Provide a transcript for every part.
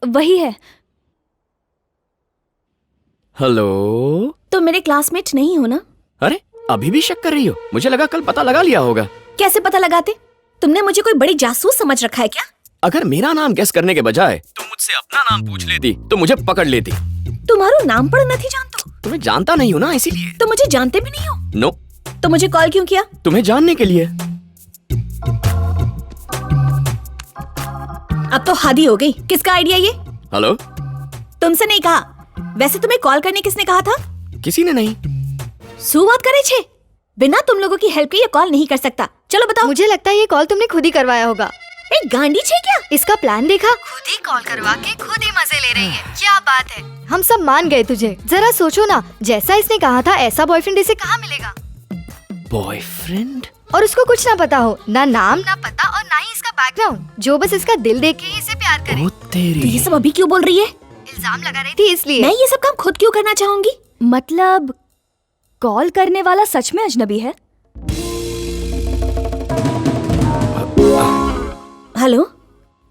वही है। हेलो। तुम मेरे क्लासमेट नहीं हो ना? अरे अभी भी शक कर रही हो? मुझे लगा कल पता लगा लिया होगा। कैसे पता लगाते? तुमने मुझे कोई बड़ी जासूस समझ रखा है क्या? अगर मेरा नाम गेस करने के बजाय तुम मुझसे अपना नाम पूछ लेती तो मुझे पकड़ लेती। तुम्हारो नाम पढ़ नहीं जानता। तुम्हें जानता नहीं हो ना, इसीलिए। तो मुझे जानते भी नहीं हो? नो। तो मुझे कॉल क्यों किया? तुम्हें जानने के लिए। अब तो हद ही हो गई। किसका आइडिया ये? हेलो। तुमसे नहीं कहा। वैसे तुम्हें कॉल करने किसने कहा था? किसी ने नहीं। सु बात करे छे। बिना तुम लोगों की हेल्प के ये कॉल नहीं कर सकता। चलो बताओ। मुझे लगता है ये कॉल तुमने खुद ही करवाया होगा। एक गांडी छे क्या? इसका प्लान देखा? खुद ही कॉल करवा के खुद ही मजे ले रही है। क्या बात है। हम सब मान गए तुझे। जरा सोचो ना, जैसा इसने कहा था ऐसा बॉयफ्रेंड इसे कहाँ मिलेगा? बॉयफ्रेंड? और उसको कुछ ना पता हो, ना नाम ना पता और ना ही इसका बैकग्राउंड, जो बस इसका दिल देख के ही इसे प्यार करे। ओ तेरी। ये सब अभी क्यों बोल रही है? इल्जाम लगा रही थी इसलिए। मैं ये सब काम खुद क्यों करना चाहूंगी? मतलब कॉल करने वाला सच में अजनबी है? हेलो।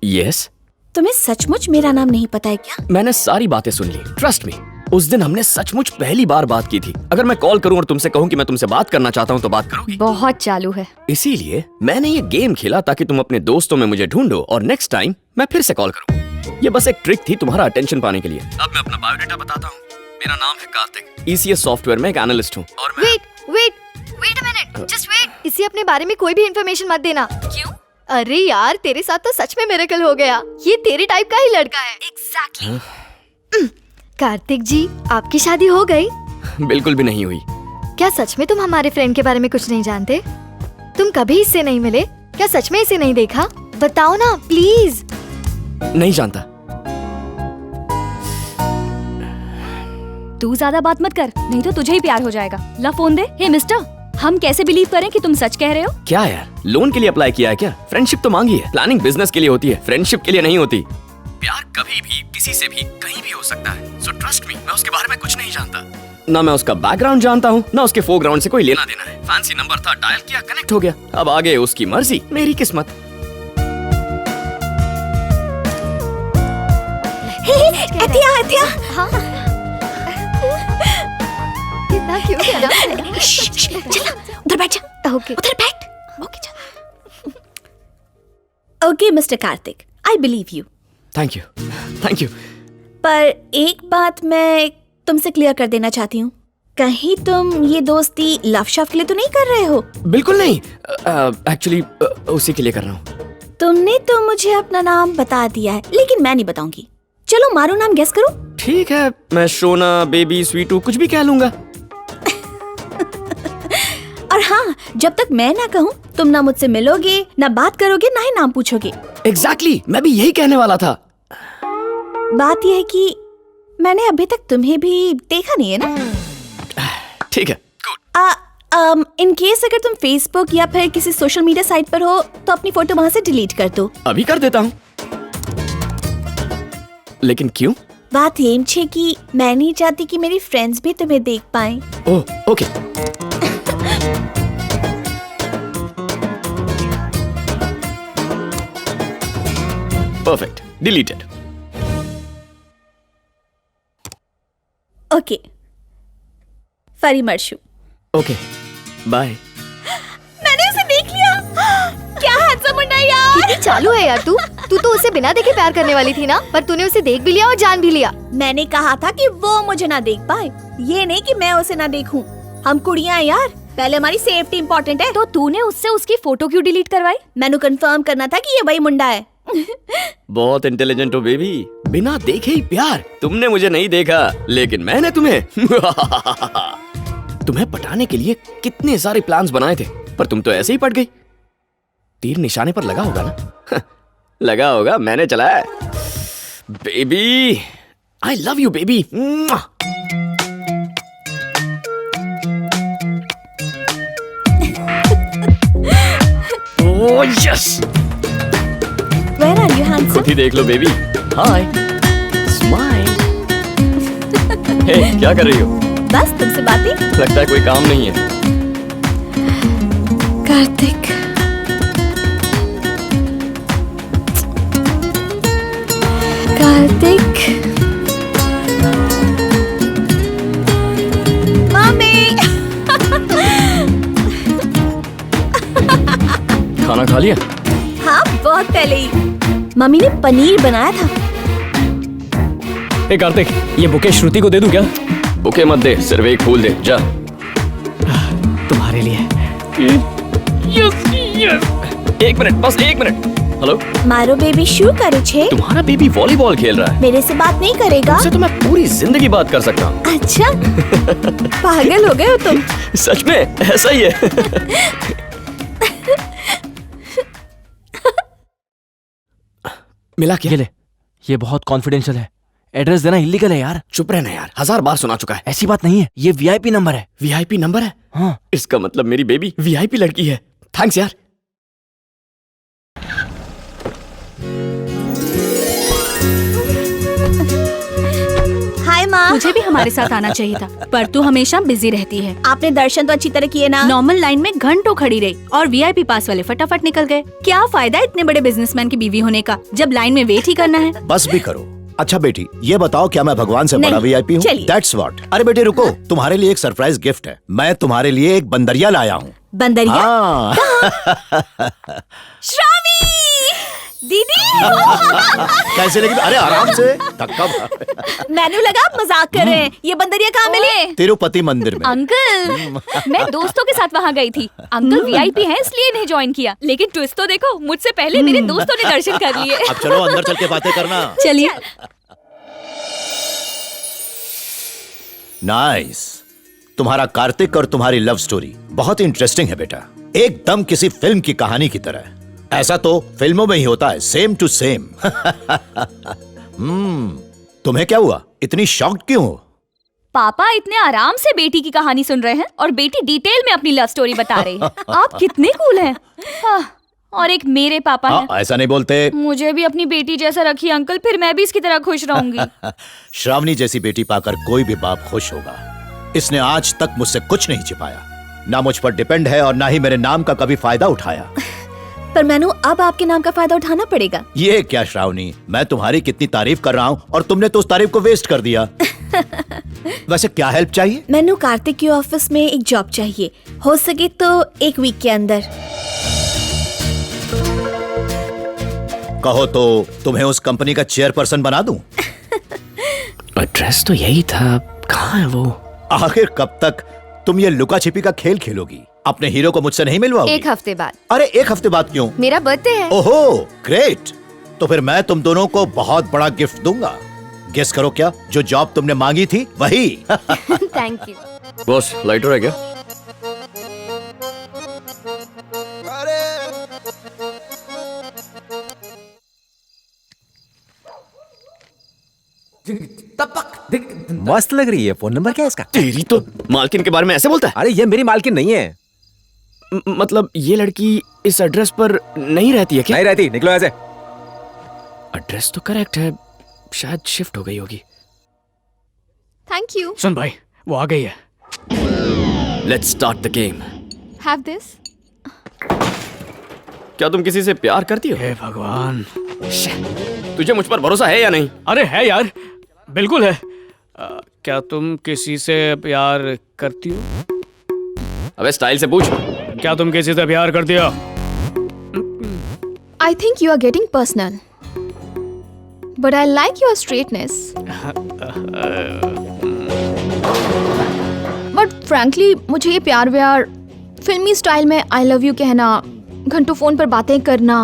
यस। तुम्हें सचमुच मेरा नाम नहीं पता है क्या? मैंने सारी बातें सुन ली, ट्रस्ट मी। उस दिन हमने सचमुच पहली बार बात की थी। अगर मैं कॉल करूं और तुमसे कहूं कि मैं तुमसे बात करना चाहता हूं तो बात करोगी? बहुत चालू है। इसीलिए मैंने ये गेम खेला ताकि तुम अपने दोस्तों में मुझे ढूंढो और नेक्स्ट टाइम मैं फिर से कॉल करूं। ये बस एक ट्रिक थी तुम्हारा अटेंशन पाने के लिए। अब मैं अपना बायोडाटा बताता हूँ। मेरा नाम है कार्तिक। ECS सॉफ्टवेयर में एक एनालिस्ट हूँ और मैं wait a minute, just wait. इसे अपने बारे में कोई भी इंफॉर्मेशन मत देना। क्यों? अरे यार, तेरे साथ तो सच में मिरेकल हो गया। ये तेरे टाइप का ही लड़का है। एग्जैक्टली। कार्तिक जी, आपकी शादी हो गई? बिल्कुल भी नहीं हुई। क्या सच में तुम हमारे फ्रेंड के बारे में कुछ नहीं जानते? तुम कभी इससे नहीं मिले? क्या सच में इसे नहीं देखा? बताओ ना प्लीज। नहीं जानता। तू ज्यादा बात मत कर, नहीं तो तुझे ही प्यार हो जाएगा। ला फोन दे। हे मिस्टर, हम कैसे बिलीव करें कि तुम सच कह रहे हो? क्या यार, लोन के लिए अप्लाई किया है क्या? फ्रेंडशिप तो मांगी है। प्लानिंग बिजनेस के लिए होती है, फ्रेंडशिप के लिए नहीं होती। प्यार कभी भी किसी से भी कहीं भी हो सकता है। सो ट्रस्ट मी, मैं उसके बारे में कुछ नहीं जानता। ना मैं उसका बैकग्राउंड जानता हूँ, ना उसके फोरग्राउंड से कोई लेना देना है। फैंसी नंबर था, डायल किया, कनेक्ट हो गया। अब आगे उसकी मर्जी, मेरी किस्मत। एतिया। हाँ। कितना क्यूट है ना। चला, उधर बैठ जा। ओके। उधर बैठ। ओके चल। Okay mister Kartik, I believe you. Thank you, thank you. पर एक बात मैं तुमसे क्लियर कर देना चाहती हूँ। कहीं तुम ये दोस्ती लव शव के लिए तो नहीं कर रहे हो? बिल्कुल नहीं। एक्चुअली उसी के लिए कर रहा हूँ। तुमने तो मुझे अपना नाम बता दिया है, लेकिन मैं नहीं बताऊंगी। चलो मारो नाम गेस करो। ठीक है, मैं शोना, बेबी, स्वीटू कुछ भी कह लूंगा। और हाँ, जब तक मैं ना कहूँ तुम ना मुझसे मिलोगे, ना बात करोगे, ना ही नाम पूछोगे। एग्जैक्टली, मैं भी यही कहने वाला था। बात यह है कि मैंने अभी तक तुम्हें भी देखा नहीं है ना। ठीक है, गुड। इन केस अगर तुम फेसबुक या फिर किसी सोशल मीडिया साइट पर हो तो अपनी फोटो वहाँ से डिलीट कर दो। अभी कर देता हूँ। लेकिन क्यों? बात ये छे कि मैं नहीं चाहती कि मेरी फ्रेंड्स भी तुम्हें देख पाएं। ओह, ओके। Perfect, deleted. ओके, फरी मर्शू। Okay, bye. मैंने उसे देख लिया। क्या हैंडसम मुंडा यार। कितनी चालू है यार तू। तू तो उसे बिना देखे प्यार करने वाली थी ना, पर तूने उसे देख भी लिया और जान भी लिया। मैंने कहा था कि वो मुझे ना देख पाए, ये नहीं कि मैं उसे ना देखूं। हम कुड़ियां हैं यार, पहले हमारी सेफ्टी इम्पोर्टेंट है। तो तूने उससे उसकी फोटो क्यों डिलीट करवाई? मैंने कंफर्म करना था कि ये वही मुंडा है। बहुत इंटेलिजेंट हो बेबी। बिना देखे ही प्यार। तुमने मुझे नहीं देखा, लेकिन मैंने तुम्हें। तुम्हें पटाने के लिए कितने सारे प्लान्स बनाए थे, पर तुम तो ऐसे ही पट गई। तीर निशाने पर लगा होगा ना। लगा होगा, मैंने चलाया। Baby, I love you baby. Oh yes. Where are you, handsome? खुद ही देख लो बेबी। हाय, स्माइल। हे, क्या कर रही हो? बस तुमसे बातें। लगता है कोई काम नहीं है। कार्तिक, कार्तिक मम्मी। खाना खा लिया? हाँ, बहुत पहले ही। मम्मी ने पनीर बनाया था। ए कार्तिक, ये बुके श्रुति को दे दूं क्या? बुके मत दे, सिर्फ एक फूल दे, जा। तुम्हारे लिए। एक मिनट, बस एक मिनट। हेलो, मारो बेबी शू करे छे। तुम्हारा बेबी वॉलीबॉल खेल रहा है। मेरे से बात नहीं करेगा? उससे तो मैं पूरी जिंदगी बात कर सकता हूँ। अच्छा, पागल हो गए हो तुम। सच में ऐसा ही है। मिला क्या? ये ले, ये बहुत कॉन्फिडेंशियल है। एड्रेस देना इलीगल है यार। चुप रहना यार, 1000 बार सुना चुका है। ऐसी बात नहीं है, ये वीआईपी नंबर है। वीआईपी नंबर है? हाँ। इसका मतलब मेरी बेबी वीआईपी लड़की है। थैंक्स यार। हाय माँ। तुझे भी हमारे साथ आना चाहिए था, पर तू हमेशा बिजी रहती है। आपने दर्शन तो अच्छी तरह किए ना? नॉर्मल लाइन में घंटों खड़ी रही और वीआईपी पास वाले फटाफट निकल गए। क्या फायदा इतने बड़े बिजनेसमैन की बीवी होने का जब लाइन में वेट ही करना है। बस भी करो। अच्छा बेटी, ये बताओ क्या मैं भगवान से बड़ा नहीं, वीआईपी हूँ? चलिए। That's what। अरे बेटी रुको, तुम्हारे लिए एक सरप्राइज गिफ्ट है। मैं तुम्हारे लिए एक बंदरिया लाया हूँ। बंदरिया? हाँ। श्रावी दीदी। कैसे लगी? अरे आराम से, धक्का। मैंने लगा आप मजाक कर रहे हैं। ये बंदरिया कहाँ मिली? तिरुपति मंदिर में। अंकल, मैं दोस्तों के साथ वहाँ गई थी। अंकल वीआईपी हैं इसलिए इन्हें ज्वाइन किया, लेकिन ट्विस्ट तो देखो, मुझसे पहले मेरे दोस्तों ने दर्शन कर लिए। अब चलो अंदर चल के बातें करना। चलिए। नाइस। तुम्हारा कार्तिक और तुम्हारी लव स्टोरी बहुत इंटरेस्टिंग है बेटा, एकदम किसी फिल्म की कहानी की तरह। ऐसा तो फिल्मों में ही होता है, सेम टू सेम। तुम्हें क्या हुआ? इतनी शॉक्ड क्यों हो? पापा इतने आराम से बेटी की कहानी सुन रहे हैं और बेटी डिटेल में अपनी लव स्टोरी बता रही है। आप कितने कूल हैं। और एक मेरे पापा हैं। ऐसा नहीं बोलते। मुझे भी अपनी बेटी जैसा रखिए अंकल, फिर मैं भी इसकी तरह खुश रहूंगी। श्रावणी जैसी बेटी पाकर कोई भी बाप खुश होगा। इसने आज तक मुझसे कुछ नहीं छिपाया, ना मुझ पर डिपेंड है और ना ही मेरे नाम का कभी फायदा उठाया। पर मैनू, अब आपके नाम का फायदा उठाना पड़ेगा। ये क्या श्रावणी, मैं तुम्हारी कितनी तारीफ कर रहा हूँ और तुमने तो उस तारीफ को वेस्ट कर दिया। वैसे क्या हेल्प चाहिए? मैनू कार्तिक के ऑफिस में एक जॉब चाहिए, हो सके तो 1 वीक के अंदर। कहो तो तुम्हें उस कंपनी का चेयरपर्सन बना दूं। एड्रेस तो यही था, कहाँ है वो? आखिर कब तक तुम ये लुका छिपी का खेल खेलोगी? अपने हीरो को मुझसे नहीं मिलवाओगी? 1 हफ्ते बाद। अरे 1 हफ्ते बाद क्यों? मेरा बर्थडे है। ओहो ग्रेट, तो फिर मैं तुम दोनों को बहुत बड़ा गिफ्ट दूंगा। गेस करो क्या? जो जॉब तुमने मांगी थी वही। Thank you. बॉस, लाइटर है क्या? मस्त लग रही है। फोन नंबर क्या है इसका? तेरी तो मालकिन के बारे में ऐसे बोलता है? अरे ये मेरी मालकिन नहीं है। मतलब ये लड़की इस एड्रेस पर नहीं रहती है क्या? नहीं रहती, निकलो ऐसे। एड्रेस तो करेक्ट है, शायद शिफ्ट हो गई होगी। Thank you. सुन भाई, वो आ गई है। Let's start the game. Have this. क्या तुम किसी से प्यार करती हो? हे भगवान। तुझे मुझ पर भरोसा है या नहीं? अरे है यार, बिल्कुल है। क्या तुम किसी से प्यार करती हो? अबे स्टाइल से पूछ। क्या तुम किसी से प्यार करती हो? I think you are getting personal. But I like your straightness. But frankly, मुझे ये प्यार व्यार फिल्मी स्टाइल में I love you कहना, घंटों फोन पर बातें करना,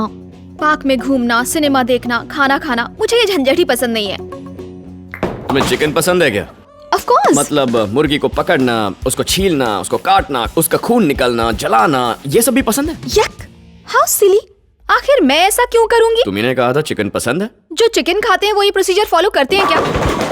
पार्क में घूमना, सिनेमा देखना, खाना खाना, मुझे ये झंझट ही पसंद नहीं है। तुम्हें चिकन पसंद है क्या? Of course. मतलब मुर्गी को पकड़ना, उसको छीलना, उसको काटना, उसका खून निकलना, जलाना, ये सब भी पसंद है? Yuck! How silly! आखिर मैं ऐसा क्यों करूंगी? तुम्ही ने कहा था चिकन पसंद है। जो चिकन खाते हैं वो ये प्रोसीजर फॉलो करते हैं क्या?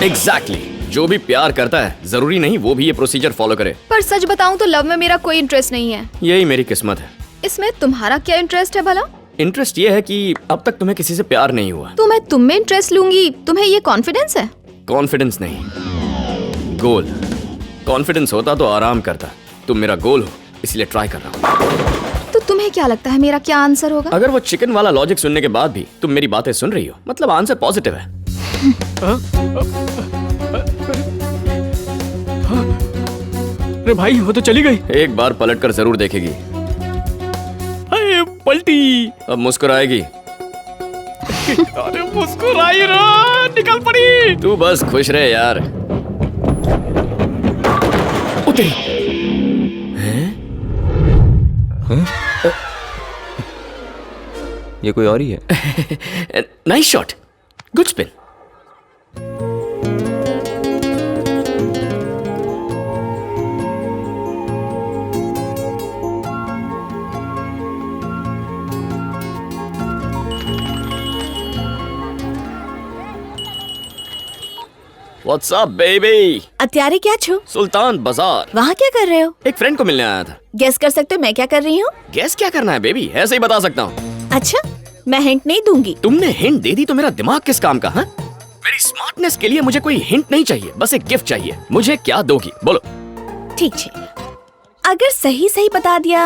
एग्जैक्टली। जो भी प्यार करता है जरूरी नहीं वो भी ये प्रोसीजर फॉलो करे। पर सच बताऊं तो लव में मेरा कोई इंटरेस्ट नहीं है। यही मेरी किस्मत है। इसमें तुम्हारा क्या इंटरेस्ट है भला? इंटरेस्ट ये है कि अब तक तुम्हें किसी से प्यार नहीं हुआ। तो मैं तुम में इंटरेस्ट लूंगी, तुम्हें ये कॉन्फिडेंस है? कॉन्फिडेंस नहीं, गोल। कॉन्फिडेंस होता तो आराम करता। तुम मेरा गोल हो, इसलिए ट्राई कर रहा हूँ। तो तुम्हें क्या लगता है मेरा क्या आंसर होगा? अगर वो चिकन वाला लॉजिक सुनने के बाद भी तुम मेरी बातें सुन रही हो, मतलब आंसर पॉजिटिव है। अरे भाई वो तो चली गई। एक बार पलट कर जरूर देखेगी, अरे पलटी। अब मुस्कुराएगी। अरे मुस्कुराई रो, निकल पड़ी। तू बस खुश रहे यार। उतरी। ये कोई और ही है। Nice shot, good spin. What's up, baby? અત્યારે ક્યાં છો? सुल्तान बाजार। वहाँ क्या कर रहे हो? एक फ्रेंड को मिलने आया था। गेस कर सकते हो मैं क्या कर रही हूँ? गेस क्या करना है बेबी, ऐसे ही बता सकता हूँ। अच्छा, मैं हिंट नहीं दूंगी। तुमने हिंट दे दी तो मेरा दिमाग किस काम का? हाँ, मेरी स्मार्टनेस के लिए मुझे कोई हिंट नहीं चाहिए, बस एक गिफ्ट चाहिए। मुझे क्या दोगी बोलो? ठीक है, अगर सही सही बता दिया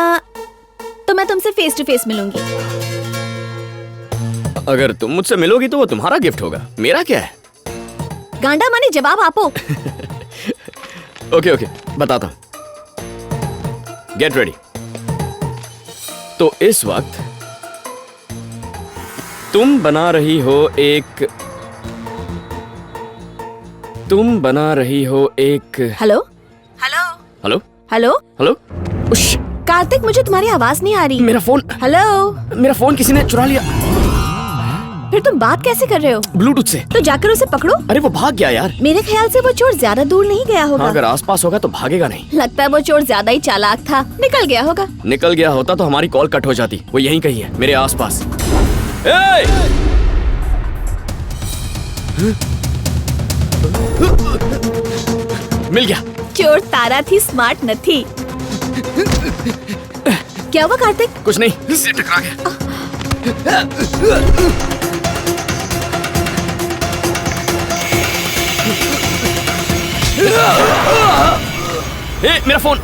तो मैं तुमसे फेस टू फेस मिलूंगी। अगर तुम मुझसे मिलोगी तो वो तुम्हारा गिफ्ट होगा, मेरा क्या है? गांडा माने जवाब आपो। ओके बताता हूं। Get ready. तो इस वक्त तुम बना रही हो एक hello hello hello hello hello. उश, कार्तिक, मुझे तुम्हारी आवाज नहीं आ रही। मेरा फोन किसी ने चुरा लिया। फिर तुम बात कैसे कर रहे हो? ब्लूटूथ से। तो जाकर उसे पकड़ो। अरे वो भाग गया यार। मेरे ख्याल से वो चोर ज्यादा दूर नहीं गया होगा। हाँ, अगर आसपास होगा तो भागेगा नहीं। लगता है वो चोर ज्यादा ही चालाक था, निकल गया होगा। निकल गया होता तो हमारी कॉल कट हो जाती। वो यहीं कहीं है, मेरे आसपास। मिल गया। चोर तारा थी, स्मार्ट न थी। क्या हुआ कार्तिक? कुछ नहीं, इससे टकरा गया। मेरा फोन।